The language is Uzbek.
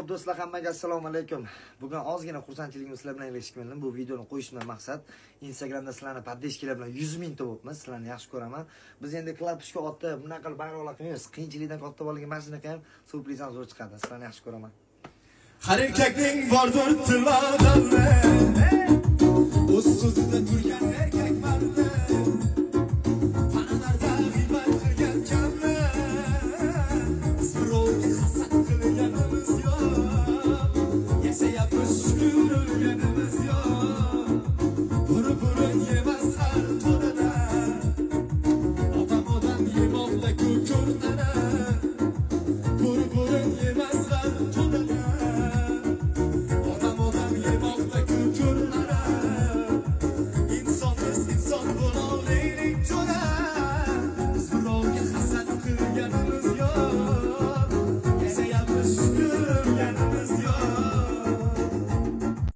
Xo'p do'stlar, hammaga assalomu alaykum. Bugun ozgina xursandchiligim sizlar bilan ilishib keldim. Bu videoni qo'yishimdan maqsad Instagramda sizlarni poddeshkalar bilan 100 mingta bo'libmiz. Sizlarni yaxshi ko'raman. Biz endi klapishga otib, bunaqa qilib bayroqlar qilmaymiz. Qiyinchilikdan katta bo'lgan mashinaga ham surprizdan zo'r chiqadi. Sizlarni yaxshi ko'raman. Har erkekning bordir tilog'ini. O'z so'zida turgan erkak mardi.